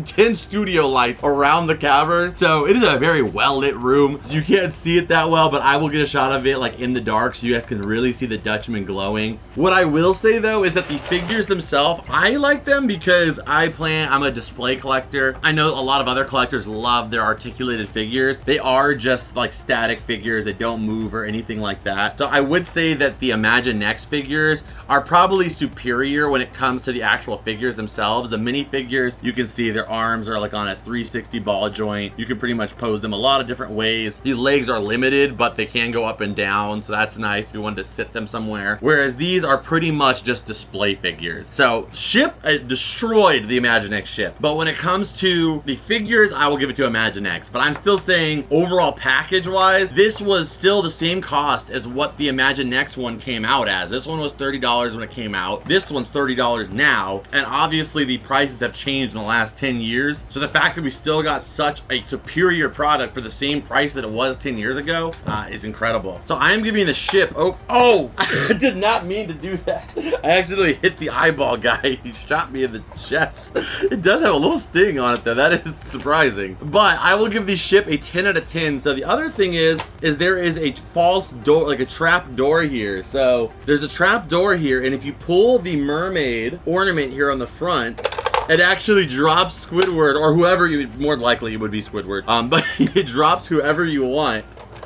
10 studio lights around the cavern. So it is a very well lit room. You can't see it that well, but I will get a shot of it like in the dark so you guys can really see the Dutchman glowing. What I will say though is that the figures themselves, I like them because I'm a display collector. I know a lot of other collectors love their articulated figures. They are just like static figures that don't move or anything like that. So I would say that the Imagine Next figures are probably superior when it comes to the actual figures themselves. The minifigures, you can see their arms are like on a 360 ball joint. You can pretty much pose them a lot of different ways. The legs are limited, but they can go up and down, so that's nice if you wanted to sit them somewhere. Whereas these are pretty much just display figures. So ship destroyed the Imaginext ship. But when it comes to the figures, I will give it to Imaginext. But I'm still saying overall package wise, this was still the same cost as what the Imaginext one came out as. This one was $30 when it came out. This one's $30 now. And obviously the prices have changed in the last 10 years. So the fact that we still got such a superior product for the same price that it was 10 years ago is incredible. So I am giving the ship, oh, I did not mean to do that. I actually hit the eyeball guy. He shot me in the chest. It does have a little sting on it though. That is surprising. But I will give the ship a 10 out of 10. So the other thing is there is a false door, like a trap door here. So there's a trap door here, and if you pull the mermaid ornament here on the front, it actually drops Squidward, or whoever you, more likely it would be Squidward, but it drops whoever you want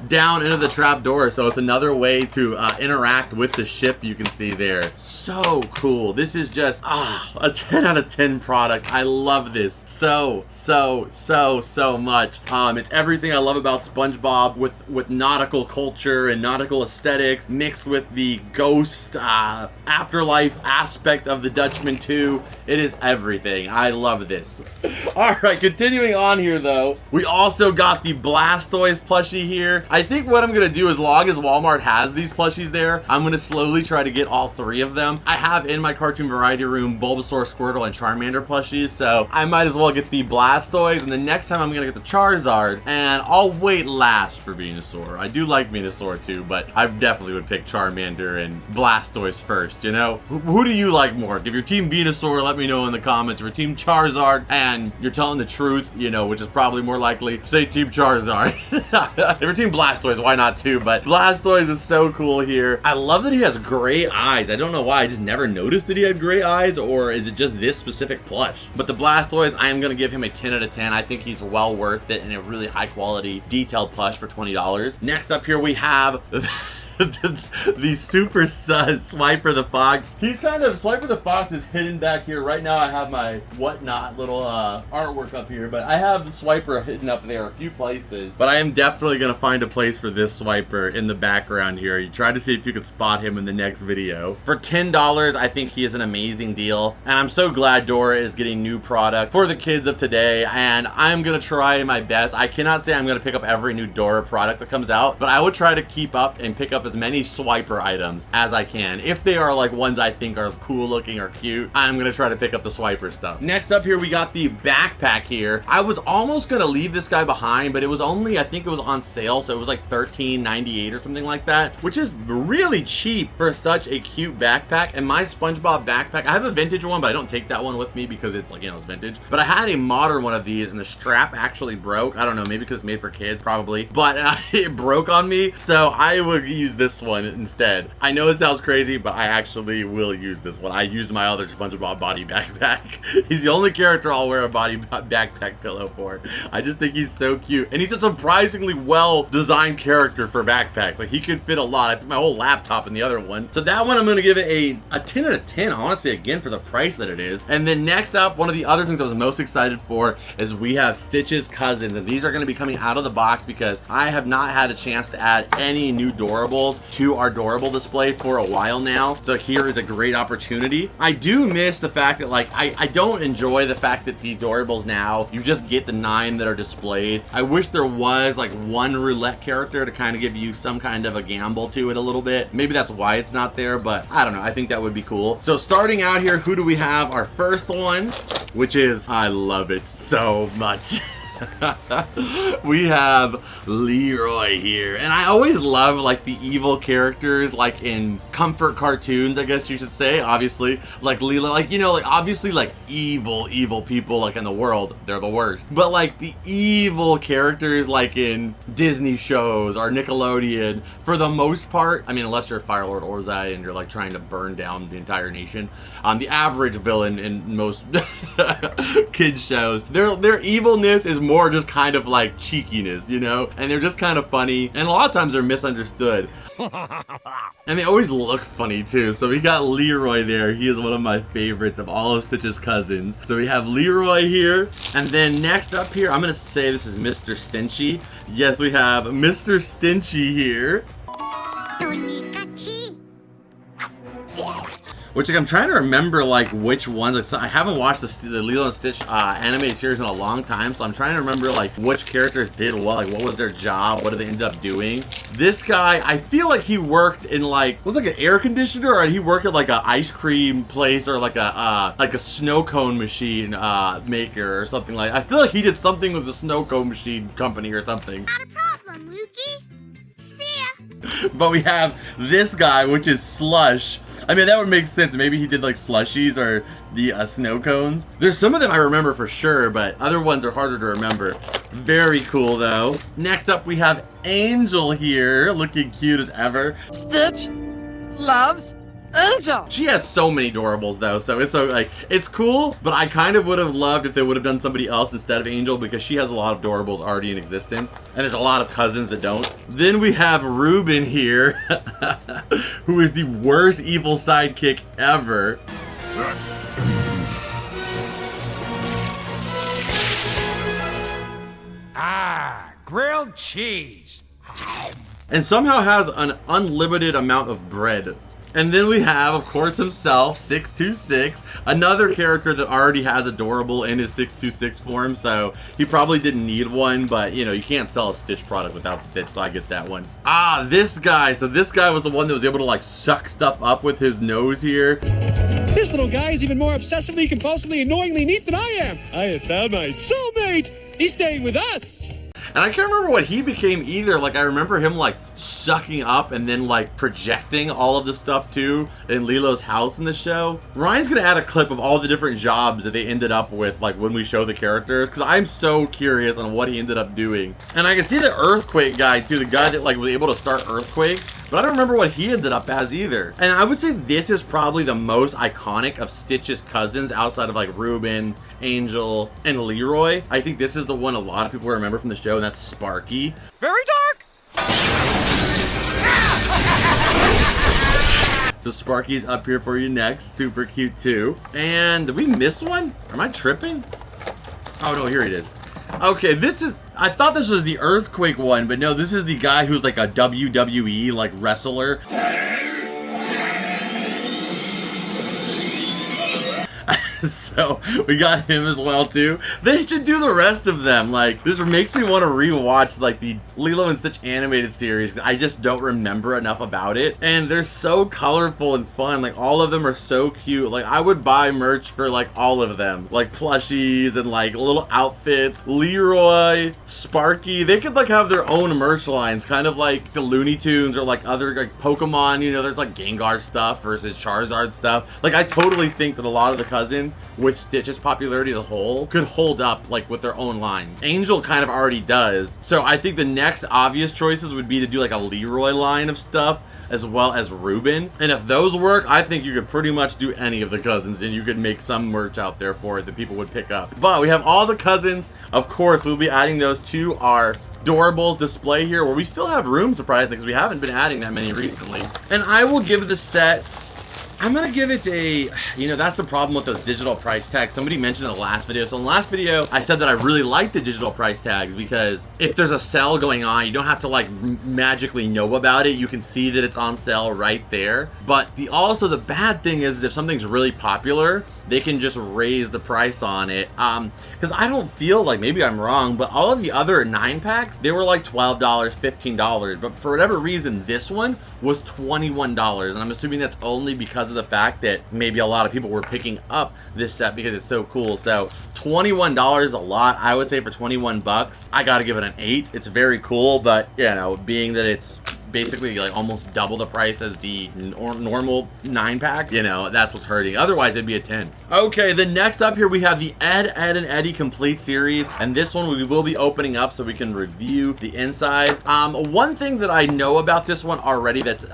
down into the trap door. So it's another way to interact with the ship. You can see there. So cool. This is just a 10 out of 10 product. I love this so much. It's everything I love about SpongeBob with nautical culture and nautical aesthetics mixed with the ghost afterlife aspect of the Dutchman 2. It is everything. I love this. All right, continuing on here though, we also got the Blastoise plushie here. I think what I'm gonna do, as long as Walmart has these plushies there, I'm gonna slowly try to get all 3 of them. I have in my cartoon variety room Bulbasaur, Squirtle, and Charmander plushies, so I might as well get the Blastoise, and the next time I'm gonna get the Charizard, and I'll wait last for Venusaur. I do like Venusaur too, but I definitely would pick Charmander and Blastoise first, you know? Who do you like more? If you're Team Venusaur, let me know in the comments. If you're Team Charizard and you're telling the truth, you know, which is probably more likely, say Team Charizard. If you're Team Blastoise, why not too? But Blastoise is so cool here. I love that he has gray eyes. I don't know why. I just never noticed that he had gray eyes, or is it just this specific plush? But the Blastoise, I am going to give him a 10 out of 10. I think he's well worth it and a really high quality detailed plush for $20. Next up here we have the Super Sus Swiper the Fox. He's kind of, Swiper the Fox is hidden back here. Right now I have my whatnot little artwork up here, but I have the Swiper hidden up there a few places. But I am definitely going to find a place for this Swiper in the background here. You try to see if you can spot him in the next video. For $10, I think he is an amazing deal. And I'm so glad Dora is getting new product for the kids of today. And I'm going to try my best. I cannot say I'm going to pick up every new Dora product that comes out, but I would try to keep up and pick up as many Swiper items as I can. If they are like ones I think are cool looking or cute, I'm gonna try to pick up the Swiper stuff. Next up here we got the backpack here. I was almost gonna leave this guy behind, but it was only, I think it was on sale, so it was like $13.98 or something like that, which is really cheap for such a cute backpack. And my SpongeBob backpack, I have a vintage one, but I don't take that one with me because it's like, you know, it's vintage. But I had a modern one of these and the strap actually broke. I don't know, maybe because it's made for kids, probably, but it broke on me. So I would use this one instead. I know it sounds crazy, but I actually will use this one. I use my other Spongebob body backpack. He's the only character I'll wear a body backpack pillow for. I just think he's so cute. And he's a surprisingly well-designed character for backpacks. Like, he could fit a lot. I fit my whole laptop in the other one. So that one I'm going to give it a 10 out of 10, honestly, again, for the price that it is. And then next up, one of the other things I was most excited for is we have Stitch's cousins. And these are going to be coming out of the box because I have not had a chance to add any new Doorables to our Doorable display for a while now. So here is a great opportunity. I do miss the fact that, like, I don't enjoy the fact that the Doorables now, you just get the 9 that are displayed. I wish there was like one roulette character to kind of give you some kind of a gamble to it a little bit. Maybe that's why it's not there, but I don't know. I think that would be cool. So starting out here, who do we have? Our first one, which is, I love it so much. We have Leroy here, and I always love like the evil characters, like in comfort cartoons, I guess you should say. Obviously, like Leela, like, you know, like obviously like evil people like in the world, they're the worst. But like the evil characters like in Disney shows or Nickelodeon, for the most part, I mean, unless you're Fire Lord Orzai and you're like trying to burn down the entire nation, the average villain in most kids shows, their evilness is more just kind of like cheekiness, you know, and they're just kind of funny, and a lot of times they're misunderstood. And they always look funny too. So we got Leroy there. He is one of my favorites of all of Stitch's cousins. So we have Leroy here, and then next up here, I'm gonna say this is Mr. Stinchy. Yes, we have Mr. Stinchy here. Which, like, I'm trying to remember like which ones. Like, so I haven't watched the Lilo and Stitch animated series in a long time, so I'm trying to remember like which characters did what. Like, what was their job? What did they end up doing? This guy, I feel like he worked in like, was it like an air conditioner, or he worked at like an ice cream place, or like a snow cone machine maker or something like. I feel like he did something with the snow cone machine company or something. Not a problem, Lukey. See ya. But we have this guy, which is Slush. I mean, that would make sense. Maybe he did like slushies or the snow cones. There's some of them I remember for sure, but other ones are harder to remember. Very cool though. Next up, we have Angel here, looking cute as ever. Stitch loves Angel. She has so many Doorables though, so it's so like, it's cool, but I kind of would have loved if they would have done somebody else instead of Angel, because she has a lot of Doorables already in existence, and there's a lot of cousins that don't. Then we have Ruben here, who is the worst evil sidekick ever. Grilled cheese. And somehow has an unlimited amount of bread. And then we have, of course, himself, 626, another character that already has a Doorable in his 626 form, so he probably didn't need one, but, you know, you can't sell a Stitch product without Stitch, so I get that one. This guy. So this guy was the one that was able to, like, suck stuff up with his nose here. This little guy is even more obsessively, compulsively, annoyingly neat than I am. I have found my soulmate. He's staying with us. And I can't remember what he became either. Like, I remember him like sucking up and then like projecting all of the stuff too in Lilo's house in the show. Ryan's gonna add a clip of all the different jobs that they ended up with, like when we show the characters, because I'm so curious on what he ended up doing. And I can see the earthquake guy too, the guy that like was able to start earthquakes, but I don't remember what he ended up as either. And I would say this is probably the most iconic of Stitch's cousins outside of like Ruben, Angel, and Leroy. I think this is the one a lot of people remember from the show, and that's Sparky. Very dark. So Sparky's up here for you next. Super cute too. And did we miss one? Am I tripping? Oh no, here it is. Okay, this is, I thought this was the earthquake one, but no, this is the guy who's like a WWE like wrestler. So we got him as well too. They should do the rest of them. Like, this makes me want to rewatch like the Lilo and Stitch animated series, 'cause I just don't remember enough about it. And they're so colorful and fun. Like, all of them are so cute. Like, I would buy merch for like all of them, like plushies and like little outfits. Leroy, Sparky, they could like have their own merch lines, kind of like the Looney Tunes or like other like Pokemon. You know, there's like Gengar stuff versus Charizard stuff. Like, I totally think that a lot of the cousins cousins with Stitch's popularity as a whole could hold up like with their own line. Angel kind of already does. So I think the next obvious choices would be to do like a Leroy line of stuff as well as Ruben. And if those work, I think you could pretty much do any of the cousins and you could make some merch out there for it that people would pick up. But we have all the cousins. Of course, we'll be adding those to our Adorables display here, where we still have room, surprisingly, because we haven't been adding that many recently. And I will give the sets, I'm gonna give it a, you know, that's the problem with those digital price tags. Somebody mentioned in the last video. So in the last video, I said that I really like the digital price tags because if there's a sale going on, you don't have to like magically know about it. You can see that it's on sale right there. But also the bad thing is if something's really popular, they can just raise the price on it. Because I don't feel like, maybe I'm wrong, but all of the other 9-packs, they were like $12, $15. But for whatever reason, this one was $21. And I'm assuming that's only because of the fact that maybe a lot of people were picking up this set because it's so cool. So $21 is a lot. I would say for 21 bucks, I gotta give it an 8. It's very cool, but you know, being that it's basically like almost double the price as the normal 9-pack, you know, that's what's hurting. Otherwise it'd be a 10. Okay, then next up here we have the Ed and Eddy complete series, and this one we will be opening up so we can review the inside. One thing that I know about this one already that's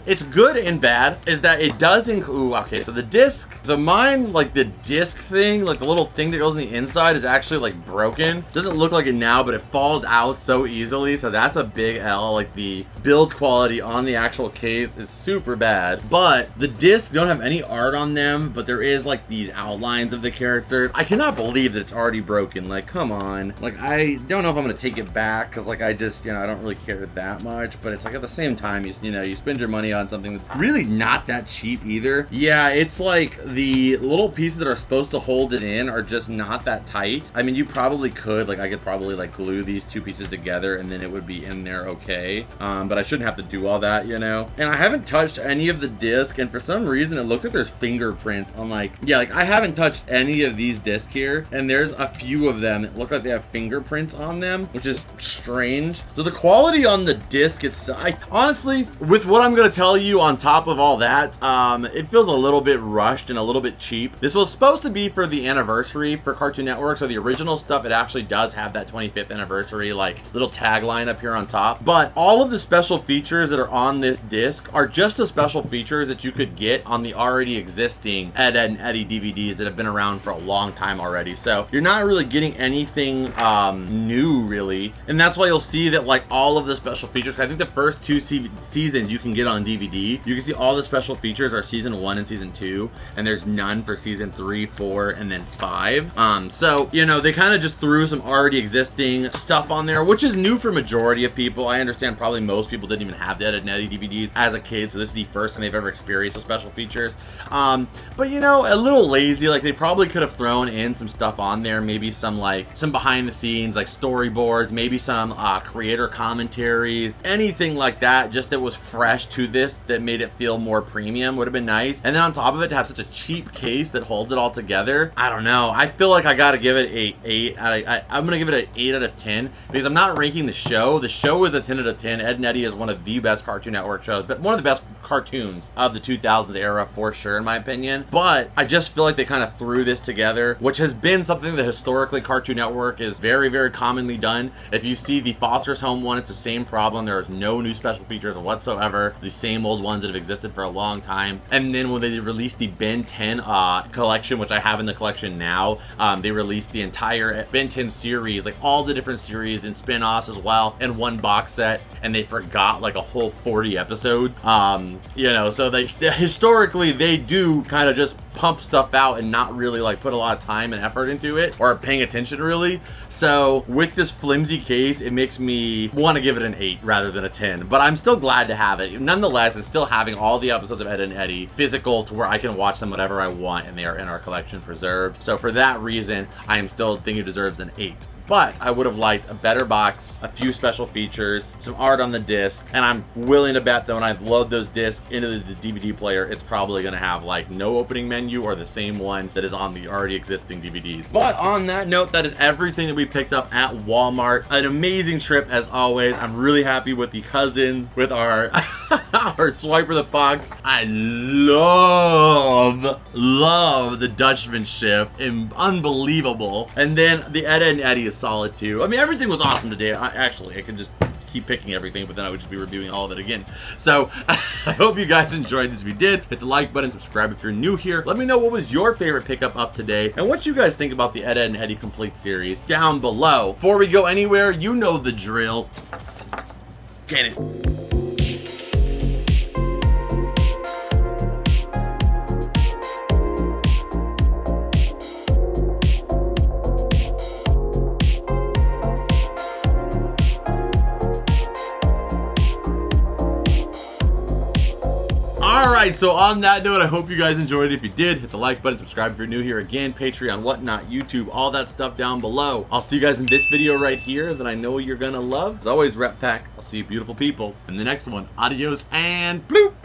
it's good and bad is that it does include, okay, so the disc, so mine, like the disc thing, like the little thing that goes on the inside is actually like broken. Doesn't look like it now, but it falls out so easily, so that's a big L. Like the build quality on the actual case is super bad, but the discs don't have any art on them, but there is like these outlines of the characters. I cannot believe that it's already broken. Like, come on. Like, I don't know if I'm gonna take it back because like I just, you know, I don't really care that much, but it's like at the same time, you know, you spend your money on something that's really not that cheap either. Yeah, it's like the little pieces that are supposed to hold it in are just not that tight. I mean, you probably could, like I could probably like glue these two pieces together and then it would be in there okay. But I shouldn't have to do all that, you know? And I haven't touched any of the disc, and for some reason it looks like there's fingerprints on like, yeah, like I haven't touched any of these discs here, and there's a few of them that look like they have fingerprints on them, which is strange. So the quality on the disc itself, honestly, with what I'm gonna tell you on top of all that, it feels a little bit rushed and a little bit cheap. This was supposed to be for the anniversary for Cartoon Network, so the original stuff, it actually does have that 25th anniversary like little tagline up here on top, but all of the special features that are on this disc are just the special features that you could get on the already existing Ed and Eddy DVDs that have been around for a long time already. So you're not really getting anything new really, and that's why you'll see that like all of the special features, I think the first 2 seasons you can get on DVD, you can see all the special features are season 1 and season 2, and there's none for season 3, 4, and then 5. So you know, they kind of just threw some already existing stuff on there, which is new for majority of people. I understand probably most people didn't even have the Ed and Eddy DVDs as a kid, so this is the first time they've ever experienced the special features. But you know, a little lazy. Like they probably could have thrown in some stuff on there, maybe some behind the scenes like storyboards, maybe some creator commentaries, anything like that, just that was fresh to this, that made it feel more premium, would have been nice. And then on top of it, to have such a cheap case that holds it all together, I don't know, I feel like I gotta give it a 8. I'm gonna give it an 8 out of 10 because I'm not ranking the show. The show is a 10 out of 10. Ed and Eddy is one of the best Cartoon Network shows, but one of the best cartoons of the 2000s era for sure, in my opinion. But I just feel like they kind of threw this together, which has been something that historically Cartoon Network is very, very commonly done. If you see the Foster's Home one, it's the same problem. There is no new special features whatsoever, the same old ones that have existed for a long time. And then when they released the Ben 10 collection, which I have in the collection now, they released the entire Ben 10 series, like all the different series and spin-offs as well, in one box set, and they forgot like a whole 40 episodes. You know, so they historically they do kind of just pump stuff out and not really like put a lot of time and effort into it or paying attention really. So with this flimsy case, it makes me want to give it an 8 rather than a 10, but I'm still glad to have it. Nonetheless, it's still having all the episodes of Ed and Eddy physical to where I can watch them whenever I want, and they are in our collection preserved. So for that reason, I am still thinking it deserves an 8. but I would have liked a better box, a few special features, some art on the disc, and I'm willing to bet that when I load those discs into the DVD player, it's probably gonna have like no opening menu or the same one that is on the already existing DVDs. But on that note, that is everything that we picked up at Walmart. An amazing trip as always. I'm really happy with the cousins, with our our Swiper the Fox. I love the Dutchmanship, and unbelievable. And then the Edda and Eddy is solid too. I mean, everything was awesome today. I can just keep picking everything, but then I would just be reviewing all of it again. So I hope you guys enjoyed this. If you did, hit the like button, subscribe if you're new here. Let me know what was your favorite pickup up today and what you guys think about the Edda and Eddy Complete series down below. Before we go anywhere, you know the drill. Get it. Alright, so on that note, I hope you guys enjoyed it. If you did, hit the like button, subscribe if you're new here. Again, Patreon, whatnot, YouTube, all that stuff down below. I'll see you guys in this video right here that I know you're gonna love. As always, Rep Pack, I'll see you beautiful people in the next one. Adios and bloop!